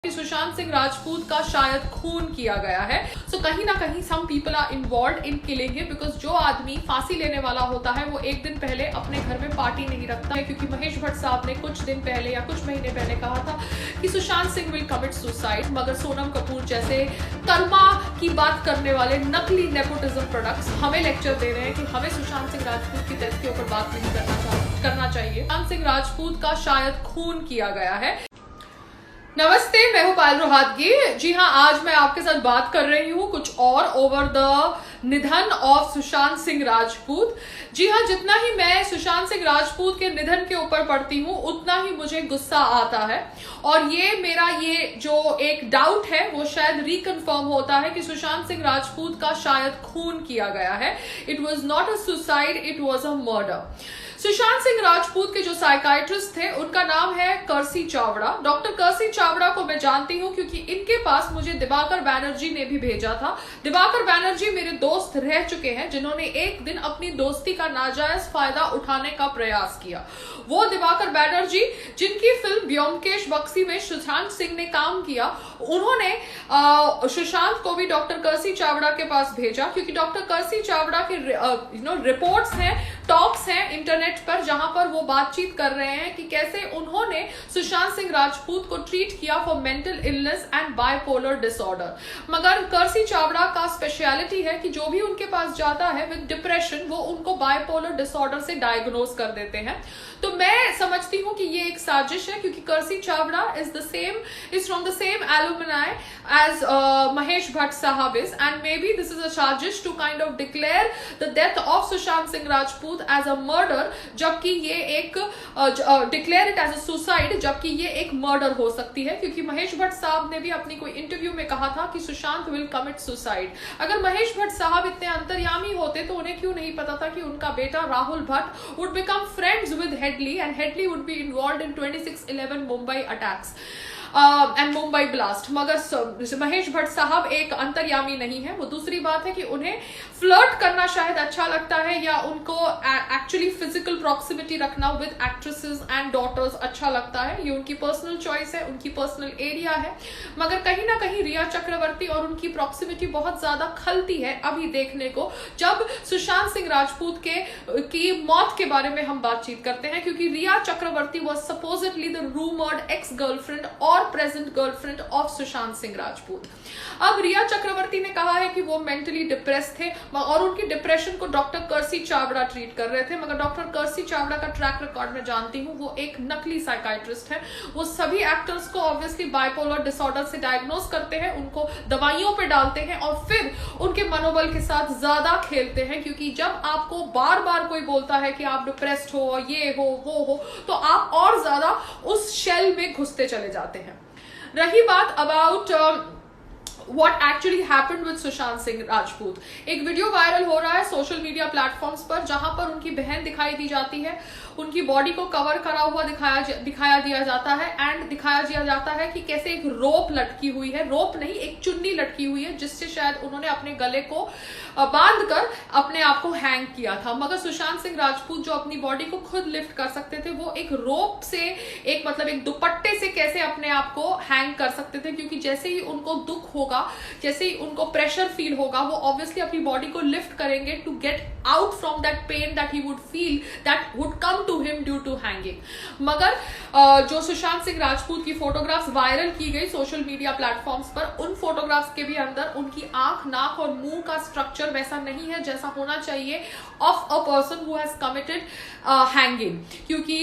कि सुशांत सिंह राजपूत का शायद खून किया गया है। सो कहीं ना कहीं some people are involve in killing him, because जो आदमी फांसी लेने वाला होता है वो एक दिन पहले अपने घर में पार्टी नहीं रखता है, क्योंकि महेश भट्ट साहब ने कुछ दिन पहले या कुछ महीने पहले कहा था कि Sushant Singh will commit suicide. मगर सोनम कपूर जैसे कर्मा की बात करने वाले नकली नेपोटिज्म प्रोडक्ट्स हमें लेक्चर दे रहे हैं कि हमें सुशांत सिंह राजपूत की डेथ के ऊपर बात नहीं करना चाहिए। सुशांत सिंह राजपूत का शायद खून किया गया है। नमस्ते, मैं हूं पायल रोहातगी। जी हाँ, आज मैं आपके साथ बात कर रही हूँ कुछ और ओवर द निधन ऑफ सुशांत सिंह राजपूत। जी हाँ, जितना ही मैं सुशांत सिंह राजपूत के निधन के ऊपर पढ़ती हूँ उतना ही मुझे गुस्सा आता है, और ये मेरा ये जो एक डाउट है वो शायद रिकन्फर्म होता है कि सुशांत सिंह राजपूत का शायद खून किया गया है। It was not a suicide, it was a murder. Sushant Singh Rajput के जो साइकाइट्रिस्ट थे उनका नाम है कर्सी चावड़ा। डॉक्टर कर्सी चावड़ा को मैं जानती हूं क्योंकि इनके पास मुझे दिवाकर बैनर्जी ने भी भेजा था। दिवाकर बैनर्जी मेरे दोस्त रह चुके हैं जिन्होंने एक दिन अपनी दोस्ती का नाजायज फायदा उठाने का प्रयास किया। वो दिवाकर बैनर्जी जिनकी फिल्म ब्योमकेश बक्सी में सुशांत सिंह ने काम किया, उन्होंने सुशांत को भी डॉक्टर कर्सी चावड़ा के पास भेजा, क्योंकि डॉक्टर कर्सी चावड़ा के रिपोर्ट्स हैं, टॉक्स हैं इंटरनेट पर, जहां पर वो बातचीत कर रहे हैं कि कैसे उन्होंने सुशांत सिंह राजपूत को ट्रीट किया for mental illness and bipolar disorder. मगर कर्सी चावड़ा का स्पेशलिटी है कि जो भी उनके पास जाता है विद डिप्रेशन वो उनको बाइपोलर डिसऑर्डर से डायग्नोज कर देते हैं। तो मैं समझती हूँ कि ये एक साजिश है, क्योंकि Kersi Chawda is from the same alumni as Mahesh Bhatt साहब is, and maybe this is a साजिश to kind of declare the death of Sushant Singh Rajput as a murder, जबकि ये एक declare it as a suicide, जबकि ये एक मर्डर हो सकती है। क्योंकि महेश भट्ट साहब ने भी अपनी कोई इंटरव्यू में कहा था कि सुशांत विल कमिट सुसाइड। अगर महेश भट्ट साहब इतने अंतर्यामी होते तो उन्हें क्यों नहीं पता था कि उनका बेटा Rahul Bhatt would become friends with Headley, and Headley would be involved in 26/11 Mumbai attacks and Mumbai blast। मगर महेश भट्ट साहब एक अंतर्यामी नहीं है। वो दूसरी बात है कि उन्हें फ्लर्ट करना शायद अच्छा लगता है, या उनको एक्चुअली फिजिकल प्रॉक्सिमिटी रखना विद एक्ट्रेसेस एंड डॉटर्स अच्छा लगता है। ये उनकी पर्सनल चॉइस है, उनकी पर्सनल एरिया है। मगर कहीं ना कहीं रिया चक्रवर्ती और उनकी प्रॉक्सिमिटी बहुत ज्यादा खलती है अभी देखने को, जब सुशांत सिंह राजपूत की मौत के बारे में हम बातचीत करते हैं, क्योंकि Rhea Chakraborty was supposedly the rumoured ex girlfriend और present girlfriend of Sushant Singh Rajput. अब रिया चक्रवर्ती ने कहा है कि वो मेंटली डिप्रेस थे और उनकी डिप्रेशन को डॉक्टर कर्सी चावड़ा ट्रीट कर रहे थे। मगर डॉक्टर कर्सी चावड़ा का ट्रैक रिकॉर्ड में जानती हूँ, वो एक नकली साइकाइट्रिस्ट है। वो सभी एक्टर्स को ऑब्वियसली बाइपोलर डिसऑर्डर से डायग्नोज करते हैं, उनको दवाइयों पे डालते हैं और फिर उनके मनोबल के साथ ज्यादा खेलते हैं। क्योंकि जब आपको बार बार कोई बोलता है कि आप डिप्रेस्ड हो, ये हो, वो हो, तो आप और ज्यादा उस शेल में घुसते चले जाते हैं। रही बात about what actually happened with Sushant Singh Rajput, एक वीडियो वायरल हो रहा है सोशल मीडिया प्लेटफॉर्म्स पर, जहां पर उनकी बहन दिखाई दी जाती है, उनकी बॉडी को कवर करा हुआ दिखाया दिया जाता है, एंड दिखाया दिया जाता है कि कैसे एक रोप लटकी हुई है, रोप नहीं एक चुन्नी लटकी हुई है, जिससे शायद उन्होंने अपने गले को बांधकर अपने आप को हैंग किया था। मगर सुशांत सिंह राजपूत जो अपनी बॉडी को खुद लिफ्ट कर सकते थे, वो एक रोप से, एक दुपट्टे से कैसे अपने आप को हैंग कर सकते थे, क्योंकि जैसे ही उनको दुख होगा, जैसे ही उनको प्रेशर फील होगा, वो ऑब्वियसली अपनी बॉडी को लिफ्ट करेंगे to get out from that pain that he would feel that would come to him due to hanging. मगर जो सुशांत सिंह राजपूत की फोटोग्राफ्स वायरल की गई सोशल मीडिया प्लेटफॉर्म्स पर, उन फोटोग्राफ्स के भी अंदर उनकी आंख, नाक और मुंह का स्ट्रक्चर वैसा नहीं है जैसा होना चाहिए of a person who has committed hanging. क्योंकि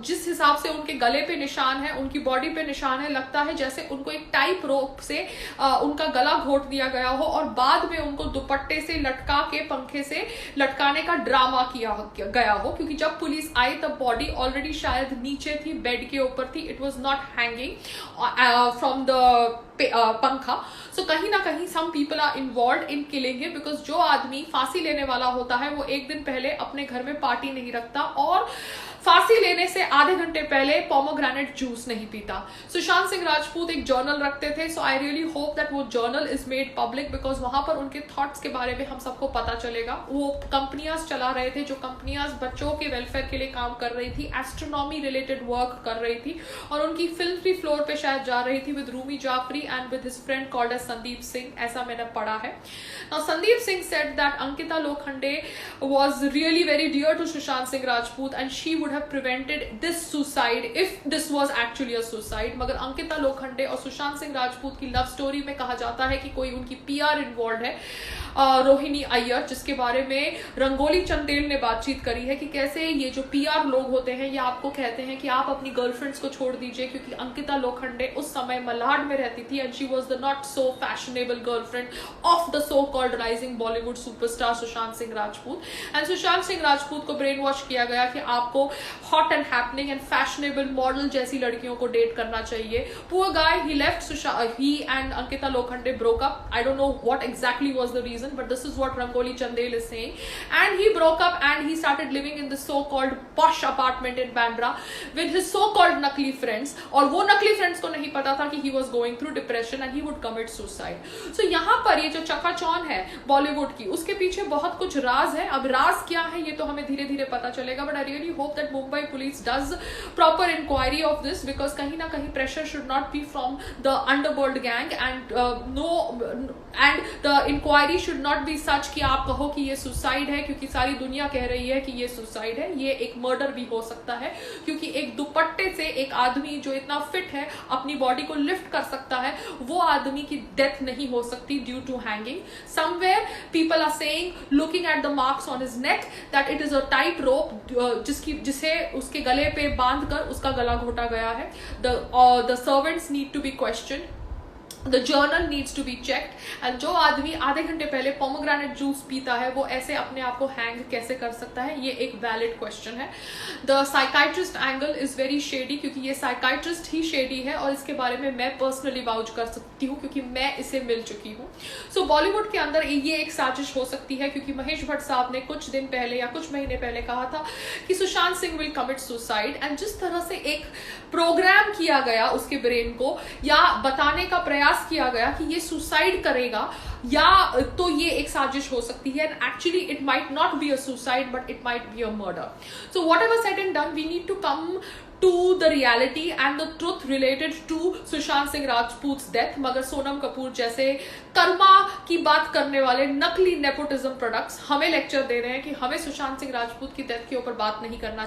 जिस हिसाब से उनके गले पे निशान है, उनकी बॉडी पे निशान है, लगता है जैसे उनको एक टाइप रोप से उनका गला घोट दिया गया हो और बाद में उनको दुपट्टे से लटका के, पंखे से लटकाने का ड्रामा किया गया हो। क्योंकि जब पुलिस आई तब बॉडी ऑलरेडी शायद नीचे थी, बेड के ऊपर थी, it was not hanging from the pankha. So कहीं ना कहीं some people are involve in killing him because जो आदमी फांसी लेने वाला होता है वो एक दिन पहले अपने घर में पार्टी नहीं रखता और फांसी लेने से आधे घंटे पहले पोमोग्रेनेट जूस नहीं पीता। सुशांत सिंह राजपूत एक जर्नल रखते थे, सो आई रियली होप दैट वो journal is made public because वहां पर उनके थॉट्स के बारे में हम सबको पता चलेगा। वो कंपनियां चला रहे थे जो कंपनियां बच्चों के वेलफेयर के लिए काम कर रही थी, एस्ट्रोनॉमी रिलेटेड वर्क कर रही थी और उनकी फिल्म की फ्लोर पे शायद जा रही थी with Rumi Jafri and with his friend called as Sandeep Singh, ऐसा मैंने पढ़ा है। Now Sandeep Singh said that Ankita Lokhande was really very dear to Sushant Singh Rajput and she would have prevented this suicide if this was actually a suicide। मगर अंकिता लोखंडे और सुशांत सिंह राजपूत की love story में कहा जाता है कि कोई उनकी पीआर इन्वॉल्व है, रोहिणी अय्यर, जिसके बारे में रंगोली चंदेल ने बातचीत करी है कि कैसे ये जो पीआर लोग होते हैं ये आपको कहते हैं कि आप अपनी गर्लफ्रेंड्स को छोड़ दीजिए, क्योंकि अंकिता लोखंडे उस समय मलाड में रहती थी and she was the not so fashionable girlfriend of the so called rising Bollywood superstar Sushant Singh Rajput. And Sushant Singh Rajput को ब्रेन वॉश किया गया कि आपको hot and happening and fashionable model जैसी लड़कियों को डेट करना चाहिए। Poor guy, he left, he and Ankita Lokhande broke up. I don't know what exactly was the reason, but this is what Rangoli Chandel is saying. And he broke up and he started living in the so-called posh apartment in Bandra with his so-called nakli friends. और वो नकली friends को नहीं पता था कि he was going through depression and he would commit suicide. So यहाँ पर ये जो चकाचौंध है बॉलीवुड की, उसके पीछे बहुत कुछ राज है। अब राज क्या है ये तो हमें धीरे धीरे पता चलेगा, but I really hope that Mumbai police does proper inquiry of this because कहीं ना कहीं pressure should not be from the underworld gang and the inquiry should not be such कि आप कहो कि ये सुसाइड है क्योंकि सारी दुनिया कह रही है कि ये सुसाइड है। ये एक मर्डर भी हो सकता है क्योंकि एक दुपट्टे से एक आदमी जो इतना फिट है अपनी बॉडी को लिफ्ट कर सकता है, वो आदमी की डेथ नहीं हो सकती due to hanging. Somewhere people are saying looking at the marks on his neck that it is a tight rope जिसे उसके गले पे बांध कर उसका गला घोटा गया है। The servants need to be question, The journal needs to be checked and जो आदमी आधे घंटे पहले पोमोग्रेनेट जूस पीता है वो ऐसे अपने आप को हैंग कैसे कर सकता है, ये एक वैलिड क्वेश्चन है। The psychiatrist angle is very shady क्योंकि ये साइकाइट्रिस्ट ही शेडी है और इसके बारे में मैं पर्सनली वाउच कर सकती हूँ क्योंकि मैं इसे मिल चुकी हूँ। सो बॉलीवुड के अंदर ये एक साजिश हो सकती है क्योंकि महेश भट्ट साहब ने कुछ दिन पहले या कुछ महीने पहले कहा था कि Sushant Singh will commit suicide and जिस तरह से एक प्रोग्राम किया गया उसके ब्रेन को या बताने का प्रयास किया गया कि ये सुसाइड करेगा या तो ये एक साजिश हो सकती है and actually it might not be a suicide but it might be a murder. So whatever said and done we need to come to the reality and the truth related to Sushant Singh Rajput death. मगर सोनम कपूर जैसे कर्मा की बात करने वाले नकली nepotism products हमें lecture दे रहे हैं कि हमें सुशांत सिंह राजपूत की डेथ के ऊपर बात नहीं करना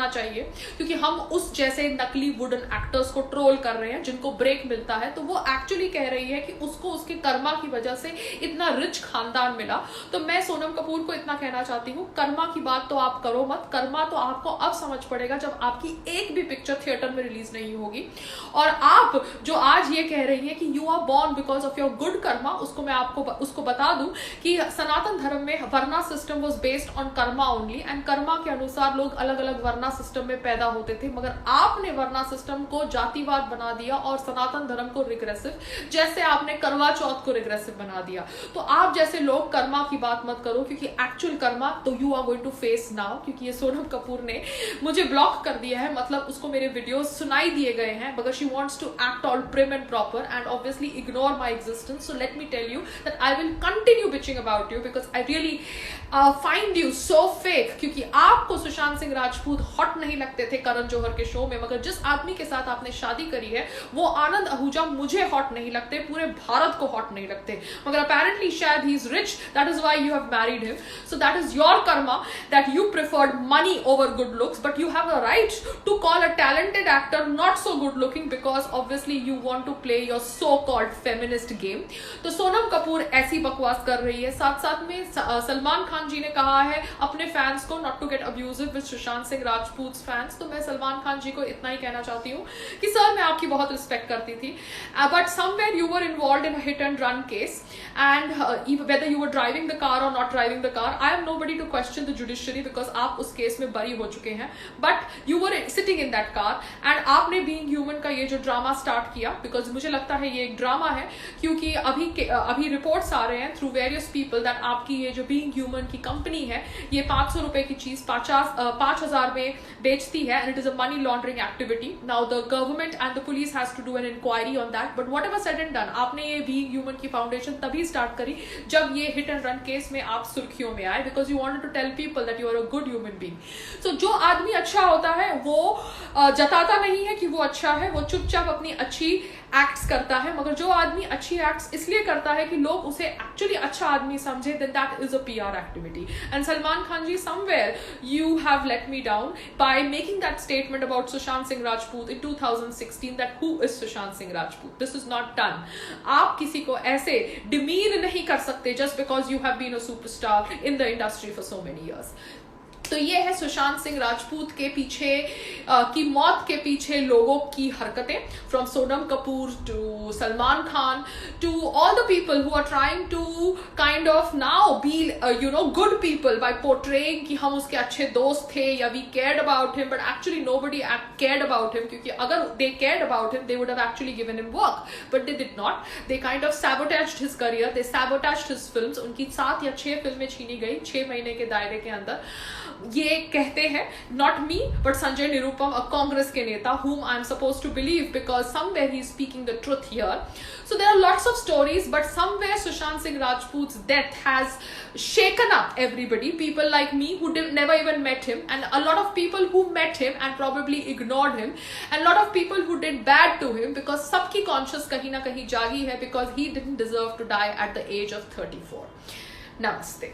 चाहिए क्योंकि हम उस जैसे नकली वुडन एक्टर्स को ट्रोल कर रहे हैं जिनको ब्रेक मिलता है, तो वो एक्चुअली कह रही है कि उसको उसके कर्मा की वजह से इतना रिच खानदान मिला। तो मैं सोनम कपूर को इतना कहना चाहती हूँ, कर्मा की बात तो आप करो मत, कर्मा तो आपको अब समझ पड़ेगा जब आपकी एक भी पिक्चर थिएटर में रिलीज नहीं होगी। और आप जो आज ये कह रही हैं कि you are born because of your good karma, उसको मैं आपको उसको बता दूं कि सनातन धर्म में varna system was based on karma only and karma के अनुसार लोग अलग अलग वर्ना सिस्टम में पैदा होते थे, मगर आपने वर्ना सिस्टम को जातिवाद बना दिया और सनातन धर्म को रिग्रेसिव, जैसे आपने करवा चौथ को रिग्रेसिव बना दिया। तो आप जैसे लोग कर्मा की बात मत करो क्योंकि एक्चुअल कर्मा तो you are going to face now, क्योंकि ये सोनम कपूर ने मुझे ब्लॉक कर दिया है, मतलब उसको मेरे वीडियोस सुनाई दिए गए हैं because she wants to act all prim and proper and obviously ignore my existence. So let me tell you that I will continue bitching about you because I really find you so fake। क्योंकि आपको Sushant Singh Rajput hot नहीं लगते थे करण जौहर के show में, मगर जिस आदमी के साथ आपने शादी करी है वो आनंद आहूजा मुझे हॉट नहीं लगते, पूरे भारत को हॉट नहीं लगते, मगर apparently शायद he is rich, that is why you have married him। So that is your karma that you preferred money over good looks, but you have a right to call a talented actor not so good looking because obviously you want to play your so called feminist game। तो सोनम कपूर ऐसी बकवास कर रही है। साथ साथ में सलमान खान जी ने कहा है अपने फैंस को not to get abusive with Sushant Singh Rajput fans. तो मैं सलमान खान जी को इतना ही कहना चाहती हूँ कि सर मैं आपकी बहुत रिस्पेक्ट करती थी but somewhere you were involved in a hit and run case and whether you were driving the car or not driving the car, I am nobody to question the judiciary because आप उस case में बरी हो चुके हैं, but you were sitting sitting in that car and आपने being human का ये जो ड्रामा स्टार्ट किया, बिकॉज मुझे लगता है ये एक ड्रामा है, क्योंकि अभी रिपोर्ट्स आ रहे हैं थ्रू वेरियस पीपल दैट आपकी ये जो बीइंग ह्यूमन की कंपनी है ये 500 रुपए की चीज 5,000 में बेचती है and it is a money laundering activity. Now the government and the police has to do an inquiry on that, but whatever said and done, आपने ये बीइंग ह्यूमन की फाउंडेशन तभी स्टार्ट करी जब ये हिट एंड रन केस में आप सुर्खियों में आए, because you wanted to tell people that you are a good human being. So जो आदमी अच्छा होता है वो जताता नहीं है कि वो अच्छा है, वो चुपचाप अपनी अच्छी एक्ट्स करता है, मगर जो आदमी अच्छी एक्ट्स इसलिए करता है कि लोग उसे एक्चुअली अच्छा आदमी समझे, then that is a PR activity. And Salman Khan ji, somewhere you have let me down by making that statement about Sushant Singh Rajput in 2016 that who is Sushant Singh Rajput. This is not done. आप किसी को ऐसे demean नहीं कर सकते just because you have been a superstar in the industry for so many years. तो ये है सुशांत सिंह राजपूत के पीछे की मौत के पीछे लोगों की हरकतें, from Sonam Kapoor to Salman Khan to all the people who are trying to kind of now be good people by portraying कि हम उसके अच्छे दोस्त थे या we cared about him, but actually nobody cared about him, क्योंकि अगर they cared about him they would have actually given him work, but they did not. They kind of sabotaged his career, they sabotaged his films. उनकी 7 या 6 फिल्में छीनी गई 6 महीने के दायरे के अंदर. ये कहते हैं not me but Sanjay Nirupam, a Congress के नेता whom I am supposed to believe because somewhere he is speaking the truth here. So there are lots of stories, but somewhere Sushant Singh Rajput's death has shaken up everybody, people like me who never even met him, and a lot of people who met him and probably ignored him, and a lot of people who did bad to him, because सबकी conscious कहीं ना कहीं जागी है, because he didn't deserve to die at the age of 34. Namaste.